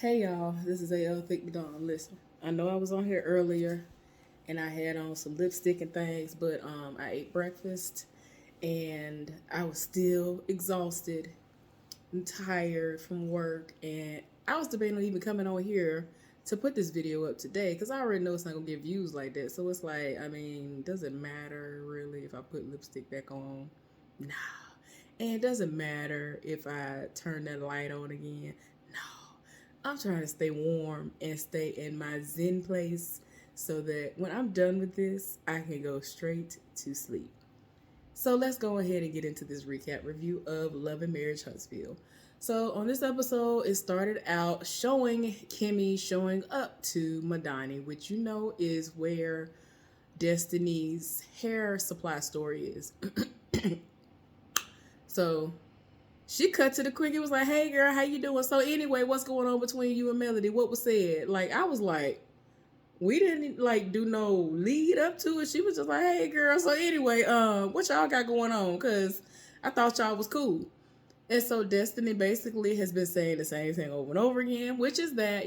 Hey y'all, this is AL Think Dawn. Listen, I know I was on here earlier and I had on some lipstick and things, but I ate breakfast and I was still exhausted and tired from work, and I was debating on even coming on here to put this video up today because I already know it's not gonna get views like that. So it's like, I mean, does it matter really if I put lipstick back on? Nah. And it doesn't matter if I turn that light on again. No. I'm trying to stay warm and stay in my zen place so that when I'm done with this, I can go straight to sleep. So let's go ahead and get into this recap review of Love and Marriage Huntsville. So on this episode, it started out showing Kimmy showing up to Madani, which you know is where Destiny's hair supply store is. So she cut to the quick. It was like, "Hey girl, how you doing? So anyway, what's going on between you and Melody? What was said?" Like I was like, we didn't like do no lead up to it. She was just like, "Hey girl, so anyway, what y'all got going on? Cause I thought y'all was cool." And so Destiny basically has been saying the same thing over and over again, which is that,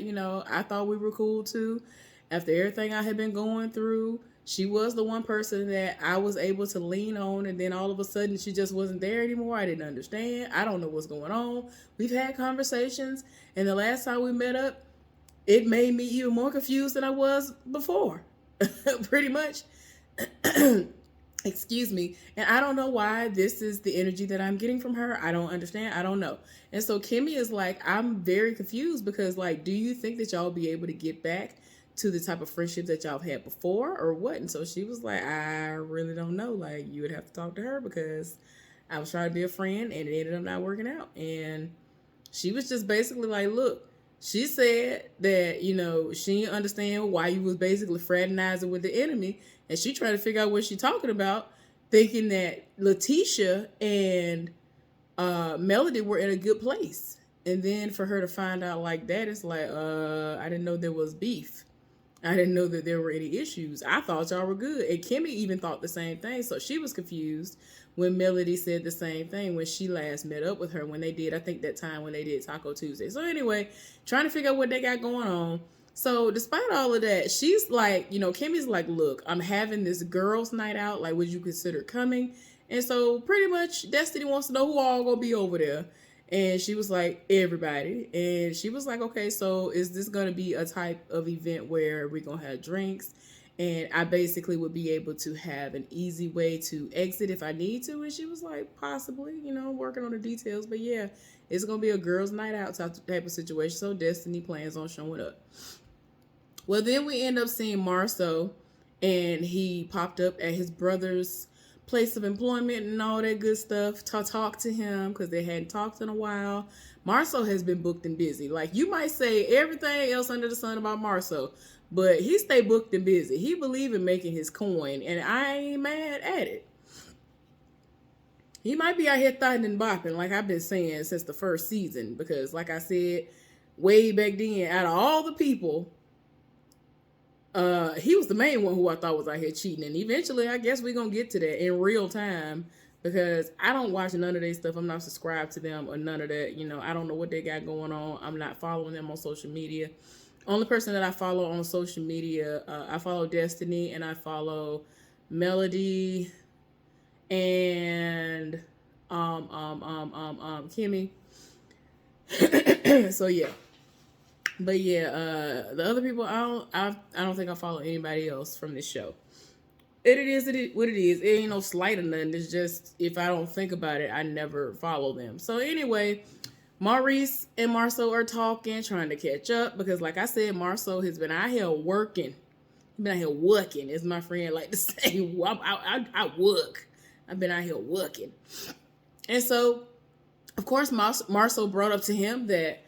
I thought we were cool too. After everything I had been going through, she was the one person that I was able to lean on, and then all of a sudden she just wasn't there anymore. I didn't understand. I don't know what's going on. We've had conversations, and the last time we met up, it made me even more confused than I was before. Pretty much. Excuse me. And I don't know why this is the energy that I'm getting from her. I don't understand. I don't know. And so Kimmy is like, I'm very confused because, like, do you think that y'all will be able to get back to the type of friendship that y'all have had before or what? And so she was like, I really don't know. Like, you would have to talk to her because I was trying to be a friend and it ended up not working out. And she was just basically like, look, she said that, she didn't understand why you was basically fraternizing with the enemy. And she tried to figure out what she talking about, thinking that Letitia and Melody were in a good place. And then for her to find out like that, it's like, I didn't know there was beef. I didn't know that there were any issues. I thought y'all were good. And Kimmy even thought the same thing. So she was confused when Melody said the same thing when she last met up with her when they did, I think that time when they did Taco Tuesday. So anyway, trying to figure out what they got going on. So despite all of that, she's like, Kimmy's like, look, I'm having this girls' night out. Like, would you consider coming? And so pretty much Destiny wants to know who all gonna be over there. And she was like, everybody. And she was like, okay, so is this going to be a type of event where we're going to have drinks? And I basically would be able to have an easy way to exit if I need to. And she was like, possibly, working on the details. But yeah, it's going to be a girls' night out type of situation. So Destiny plans on showing up. Well, then we end up seeing Marceau, and he popped up at his brother's place of employment and all that good stuff to talk to him because they hadn't talked in a while. Marceau has been booked and busy. Like, you might say everything else under the sun about Marceau, but he stay booked and busy. He believe in making his coin, and I ain't mad at it. He might be out here thotting and bopping, like I've been saying since the first season, because like I said, way back then, out of all the people, he was the main one who I thought was out here cheating. And eventually, I guess we're going to get to that in real time because I don't watch none of their stuff. I'm not subscribed to them or none of that. I don't know what they got going on. I'm not following them on social media. Only person that I follow on social media, I follow Destiny and I follow Melody and Kimmy. So yeah. But yeah, the other people, I don't think I follow anybody else from this show. It is what it is. It ain't no slight or nothing. It's just, if I don't think about it, I never follow them. So anyway, Maurice and Marceau are talking, trying to catch up. Because like I said, Marceau has been out here working. He's been out here working, as my friend like to say. I work. I've been out here working. And so, of course, Marceau brought up to him that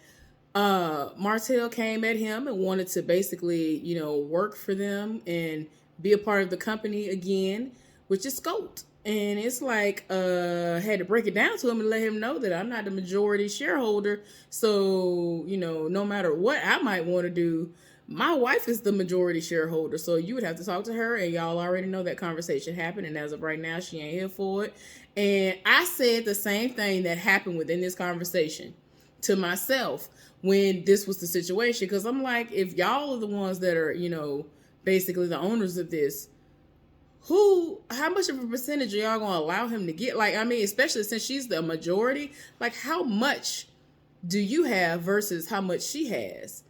Martell came at him and wanted to basically, work for them and be a part of the company again, which is scoped. And it's like, had to break it down to him and let him know that I'm not the majority shareholder. So, no matter what I might want to do, my wife is the majority shareholder. So you would have to talk to her, and y'all already know that conversation happened. And as of right now, she ain't here for it. And I said the same thing that happened within this conversation. to myself when this was the situation, because I'm like, if y'all are the ones that are, basically the owners of this, how much of a percentage are y'all gonna allow him to get? Like, I mean, especially since she's the majority, like, how much do you have versus how much she has?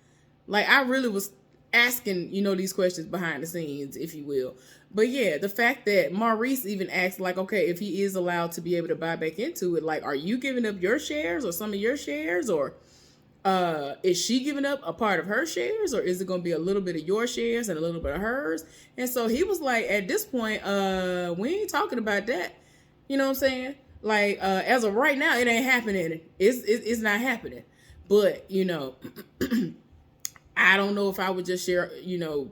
Like, I really was asking, these questions behind the scenes, if you will. But yeah, the fact that Maurice even asked, like, okay, if he is allowed to be able to buy back into it, like, are you giving up your shares or some of your shares, or is she giving up a part of her shares, or is it going to be a little bit of your shares and a little bit of hers? And so he was like, at this point, we ain't talking about that. You know what I'm saying? Like, as of right now, it ain't happening. It's not happening. But, I don't know if I would just share,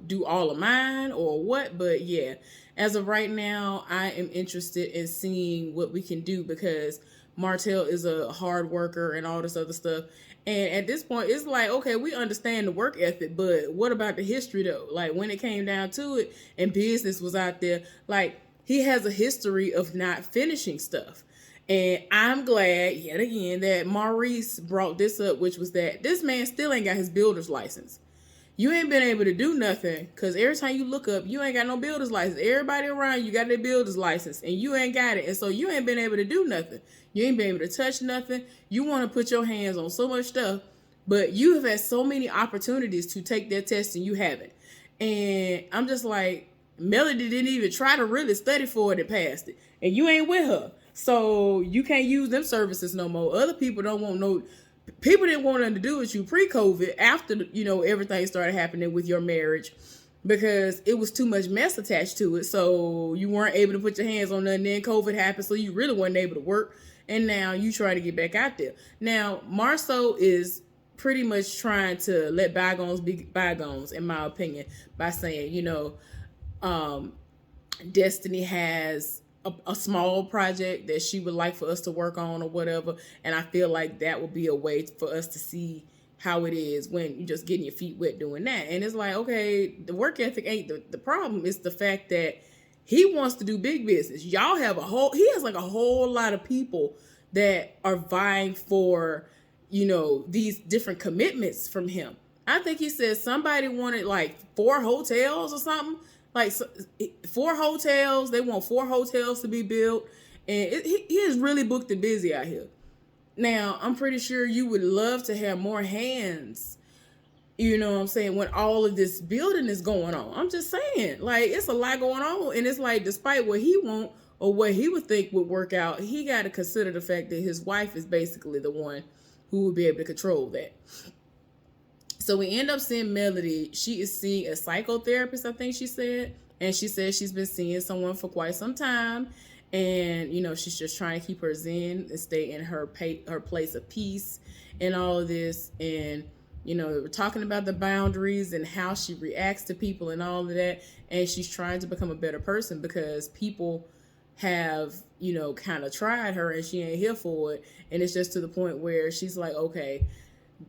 do all of mine or what. But yeah, as of right now, I am interested in seeing what we can do, because Martell is a hard worker and all this other stuff. And at this point, it's like, okay, we understand the work ethic, but what about the history though? Like, when it came down to it and business was out there, like, he has a history of not finishing stuff. And I'm glad, yet again, that Maurice brought this up, which was that this man still ain't got his builder's license. You ain't been able to do nothing, because every time you look up, you ain't got no builder's license. Everybody around you got their builder's license, and you ain't got it. And so you ain't been able to do nothing. You ain't been able to touch nothing. You want to put your hands on so much stuff, but you have had so many opportunities to take that test, and you haven't. And I'm just like, Melody didn't even try to really study for it and passed it. And you ain't with her. So you can't use them services no more. Other people don't want no... People didn't want nothing to do with you pre-COVID, after, everything started happening with your marriage, because it was too much mess attached to it. So you weren't able to put your hands on nothing. Then COVID happened, so you really weren't able to work. And now you try to get back out there. Now, Marceau is pretty much trying to let bygones be bygones, in my opinion, by saying, Destiny has a small project that she would like for us to work on or whatever. And I feel like that would be a way for us to see how it is when you're just getting your feet wet doing that. And it's like, okay, the work ethic ain't the problem. It's the fact that he wants to do big business. He has like a whole lot of people that are vying for, these different commitments from him. I think he said somebody wanted like 4 hotels or something. Like 4 hotels, they want 4 hotels to be built, and he is really booked and busy out here. Now, I'm pretty sure you would love to have more hands, you know what I'm saying, when all of this building is going on. I'm just saying, like, it's a lot going on, and it's like, despite what he want or what he would think would work out, he got to consider the fact that his wife is basically the one who would be able to control that. So we end up seeing Melody. She is seeing a psychotherapist, I think she said. And she said she's been seeing someone for quite some time. And, she's just trying to keep her zen and stay in her place of peace and all of this. And, we're talking about the boundaries and how she reacts to people and all of that. And she's trying to become a better person, because people have, kind of tried her and she ain't here for it. And it's just to the point where she's like, okay,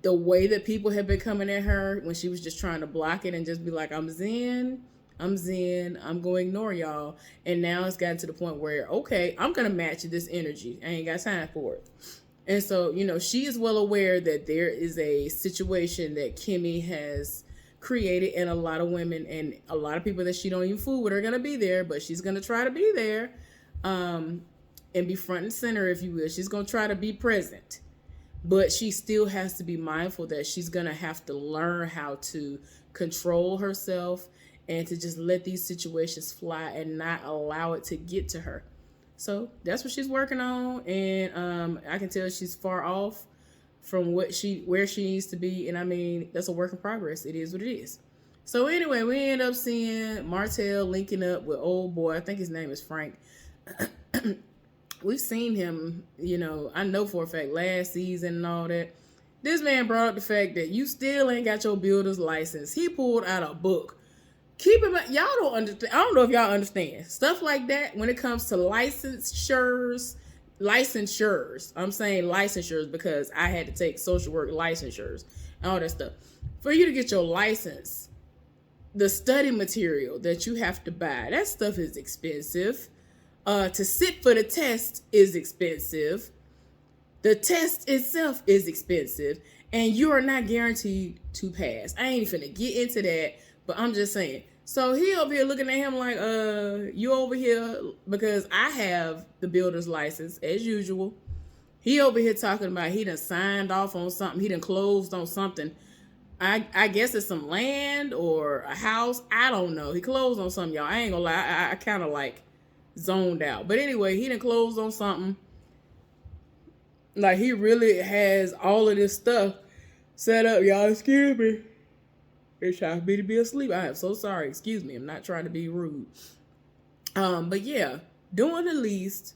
the way that people have been coming at her when she was just trying to block it and just be like, I'm zen, I'm going to ignore y'all. And now it's gotten to the point where, okay, I'm going to match this energy. I ain't got time for it. And so, she is well aware that there is a situation that Kimmy has created, and a lot of women and a lot of people that she don't even fool with are going to be there, but she's going to try to be there and be front and center, if you will. She's going to try to be present. But she still has to be mindful that she's going to have to learn how to control herself and to just let these situations fly and not allow it to get to her. So that's what she's working on. And I can tell she's far off from where she needs to be. And I mean, that's a work in progress. It is what it is. So anyway, we end up seeing Martell linking up with old boy. I think his name is Frank. We've seen him, I know for a fact, last season and all that. This man brought up the fact that you still ain't got your builder's license. He pulled out a book. Keep in mind, y'all don't understand. I don't know if y'all understand. Stuff like that when it comes to licensures. I'm saying licensures because I had to take social work licensures and all that stuff. For you to get your license, the study material that you have to buy, that stuff is expensive. To sit for the test is expensive. The test itself is expensive, and you are not guaranteed to pass. I ain't finna get into that, but I'm just saying. So he over here looking at him like, you over here, because I have the builder's license as usual. He over here talking about he done signed off on something. He done closed on something. I guess it's some land or a house. I don't know. He closed on something, y'all. I ain't gonna lie. I kind of like zoned out. But anyway, he done closed on something. Like, he really has all of this stuff set up, y'all. Excuse me. It's time for me to be asleep. I am so sorry. Excuse me. I'm not trying to be rude. But yeah, doing the least.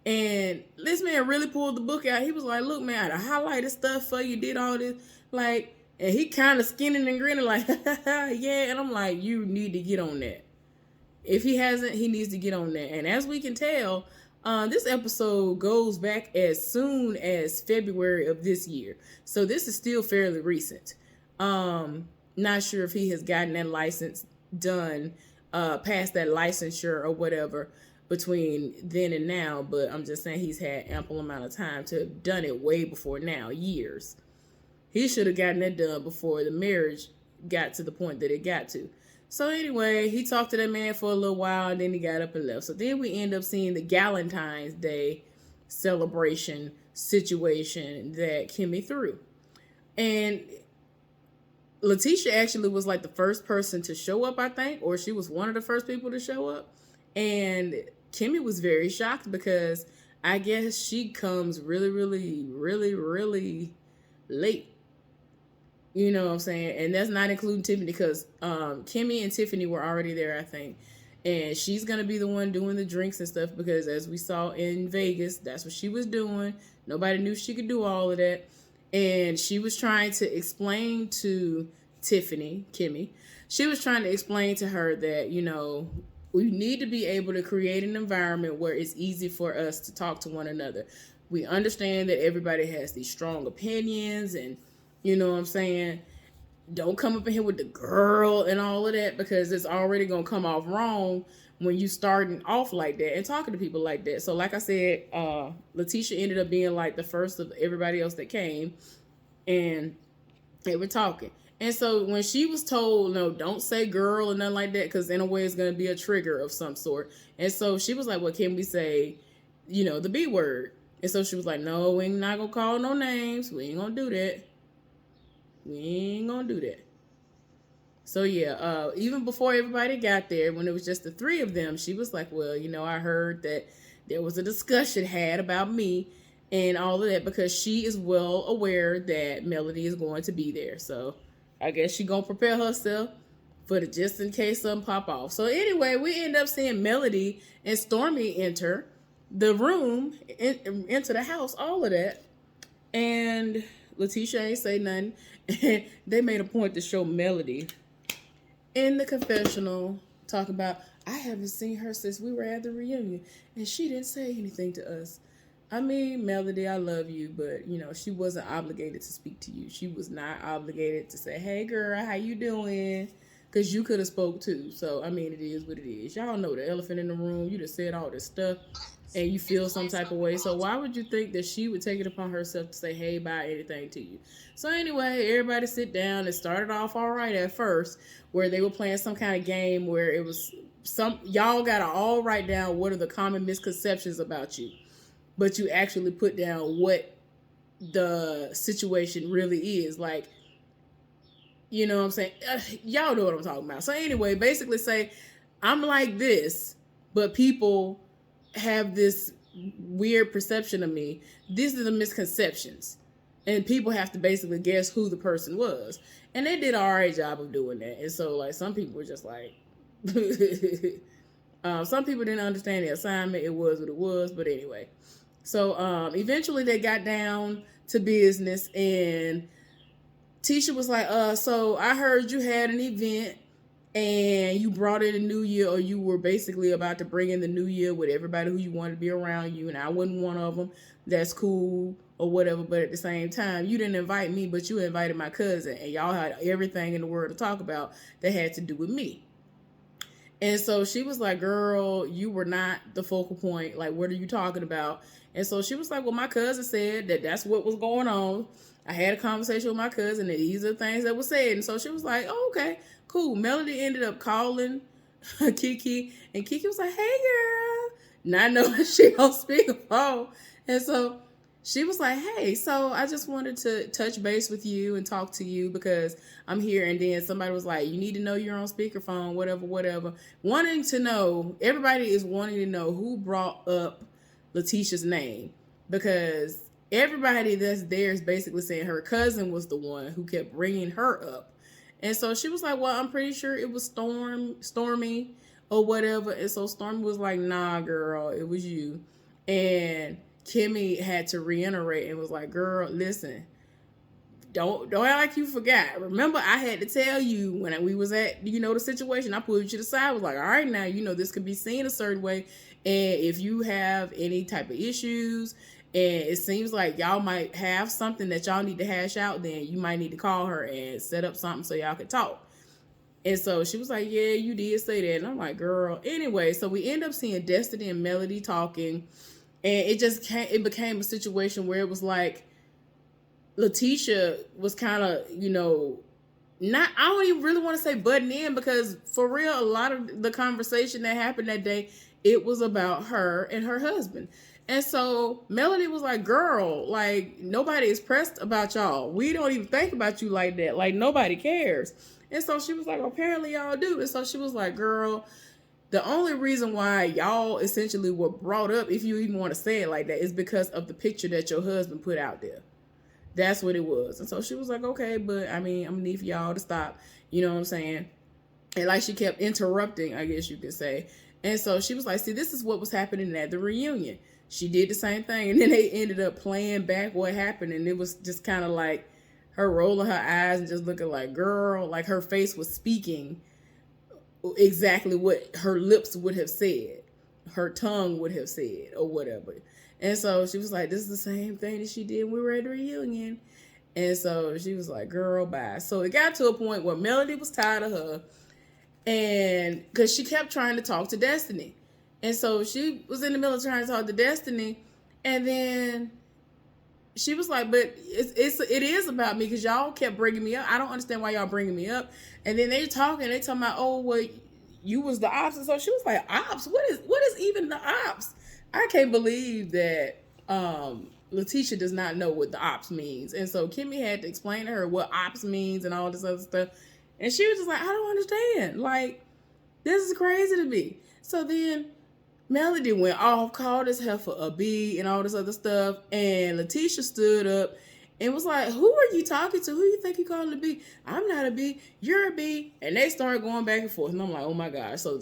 And this man really pulled the book out. He was like, look, man, I highlighted stuff for you, did all this. Like, and he kind of skinning and grinning like, yeah. And I'm like, you need to get on that. If he hasn't, he needs to get on that. And as we can tell, this episode goes back as soon as February of this year. So this is still fairly recent. Not sure if he has gotten that license done, past that licensure or whatever between then and now. But I'm just saying he's had ample amount of time to have done it way before now, years. He should have gotten that done before the marriage got to the point that it got to. So anyway, he talked to that man for a little while, and then he got up and left. So then we end up seeing the Galentine's Day celebration situation that Kimmy threw. And Letitia actually was like the first person to show up, I think, or she was one of the first people to show up. And Kimmy was very shocked because I guess she comes really, really, really, really late. You know what I'm saying? And that's not including Tiffany, because Kimmy and Tiffany were already there, I think. And she's going to be the one doing the drinks and stuff, because as we saw in Vegas, that's what she was doing. Nobody knew she could do all of that. And she was trying to explain to Tiffany, Kimmy, she was trying to explain to her that, you know, we need to be able to create an environment where it's easy for us to talk to one another. We understand that everybody has these strong opinions, and you know what I'm saying? Don't come up in here with the girl and all of that, because it's already going to come off wrong when you starting off like that and talking to people like that. So like I said, Letitia ended up being like the first of everybody else that came, and they were talking. And so when she was told, no, don't say girl or nothing like that, because in a way it's going to be a trigger of some sort. And so she was like, well, can we say, you know, the B word? And so she was like, no, we ain't not going to call no names. We ain't going to do that. We ain't gonna do that. So yeah, even before everybody got there, when it was just the three of them, she was like, well, you know, I heard that there was a discussion had about me and all of that, because she is well aware that Melody is going to be there. So I guess she gonna prepare herself for the just in case something pop off. So anyway, we end up seeing Melody and Stormy enter the room, into the house, all of that. And Letitia ain't say nothing. And they made a point to show Melody in the confessional, talk about, I haven't seen her since we were at the reunion, and she didn't say anything to us. I mean, Melody, I love you, but, you know, she wasn't obligated to speak to you. She was not obligated to say, hey, girl, how you doing? Because you could have spoke too. So, I mean, it is what it is. Y'all know the elephant in the room. You just said all this stuff, and you feel some type of way. So why would you think that she would take it upon herself to say, hey, bye, anything to you? So anyway, everybody sit down. It started off all right at first, where they were playing some kind of game where it was y'all got to all write down what are the common misconceptions about you. But you actually put down what the situation really is. Like, you know what I'm saying? Y'all know what I'm talking about. So anyway, basically say, I'm like this, but people have this weird perception of me. These are the misconceptions. And people have to basically guess who the person was. And they did an all right job of doing that. And so, like, some people were just like, some people didn't understand the assignment. It was what it was. But anyway. So, eventually they got down to business. And Tisha was like, so I heard you had an event and you brought in a new year, or you were basically about to bring in the new year with everybody who you wanted to be around you, and I wasn't one of them. That's cool or whatever, but at the same time, you didn't invite me, but you invited my cousin, and y'all had everything in the world to talk about that had to do with me. And so she was like, girl, you were not the focal point. Like, what are you talking about? And so she was like, well, my cousin said that that's what was going on. I had a conversation with my cousin, and these are the things that were said. And so she was like, oh, okay, cool. Melody ended up calling Kiki, and Kiki was like, hey, girl. Not knowing she on speakerphone. And so she was like, hey, so I just wanted to touch base with you and talk to you because I'm here. And then somebody was like, you need to know you're on speakerphone, whatever. Wanting to know, everybody is wanting to know who brought up Letitia's name, because everybody that's there is basically saying her cousin was the one who kept bringing her up. And so she was like, well, I'm pretty sure it was Stormy or whatever. And so Stormy was like, nah, girl, it was you. And Kimmy had to reiterate and was like, girl, listen, don't act like you forgot. Remember, I had to tell you when we was at, the situation, I pulled you to the side. I was like, all right, now, this could be seen a certain way. And if you have any type of issues and it seems like y'all might have something that y'all need to hash out, then you might need to call her and set up something so y'all could talk. And so she was like, yeah, you did say that. And I'm like, girl, anyway, so we end up seeing Destiny and Melody talking. And it became a situation where it was like Letitia was kind of, I don't even really want to say butting in, because for real, a lot of the conversation that happened that day, it was about her and her husband. And so Melody was like, girl, like, nobody is pressed about y'all. We don't even think about you like that. Like, nobody cares. And so she was like, apparently y'all do. And so she was like, girl, the only reason why y'all essentially were brought up, if you even want to say it like that, is because of the picture that your husband put out there. That's what it was. And so she was like, okay, but I mean, I'm gonna need for y'all to stop. You know what I'm saying? And like, she kept interrupting, I guess you could say. And so she was like, see, this is what was happening at the reunion. She did the same thing. And then they ended up playing back what happened. And it was just kind of like her rolling her eyes and just looking like, girl, like her face was speaking exactly what her lips would have said, her tongue would have said, or whatever. And so she was like, this is the same thing that she did when we were at the reunion. And so she was like, girl, bye. So it got to a point where Melody was tired of her, and because she kept trying to talk to Destiny. And so she was in the middle of trying to talk to Destiny, and then she was like, but it is about me, because y'all kept bringing me up. I don't understand why y'all bringing me up. And then they talking about, oh, well, you was the ops. And so she was like, ops? What is even the ops? I can't believe that Letitia does not know what the ops means. And so Kimmy had to explain to her what ops means and all this other stuff. And she was just like, I don't understand. Like, this is crazy to me. So then Melody went off, called this heifer a B and all this other stuff. And Letitia stood up and was like, who are you talking to? Who you think you calling a B? I'm not a B. You're a B. And they started going back and forth. And I'm like, oh my gosh. So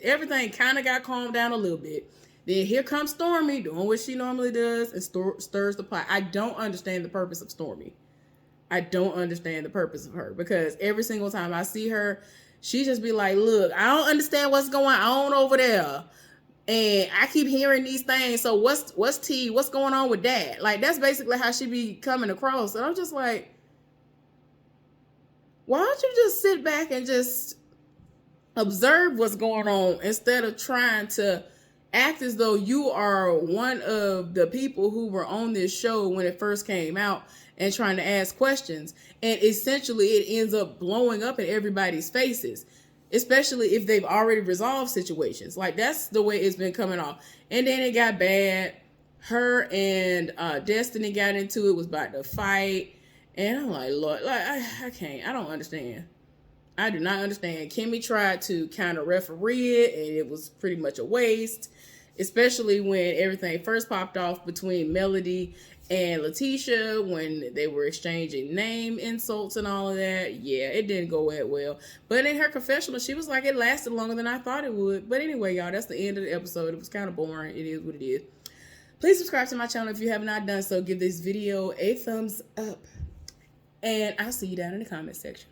everything kind of got calmed down a little bit. Then here comes Stormy doing what she normally does and stirs the pot. I don't understand the purpose of Stormy. I don't understand the purpose of her, because every single time I see her, she just be like, look, I don't understand what's going on over there. And I keep hearing these things. So what's T? What's going on with that? Like, that's basically how she be coming across. And I'm just like, why don't you just sit back and just observe what's going on instead of trying to act as though you are one of the people who were on this show when it first came out and trying to ask questions. And essentially it ends up blowing up in everybody's faces, especially if they've already resolved situations. Like, that's the way it's been coming off. And then it got bad. Her and Destiny got into it, was about to fight. And I'm like, Lord, like, I can't, I don't understand. I do not understand. Kimmy tried to kind of referee it, and it was pretty much a waste, especially when everything first popped off between Melody and Letitia, when they were exchanging name insults and all of that. Yeah, it didn't go that well. But in her confessional, she was like, it lasted longer than I thought it would. But anyway, y'all, that's the end of the episode. It was kind of boring. It is what it is. Please subscribe to my channel if you have not done so. Give this video a thumbs up. And I'll see you down in the comment section.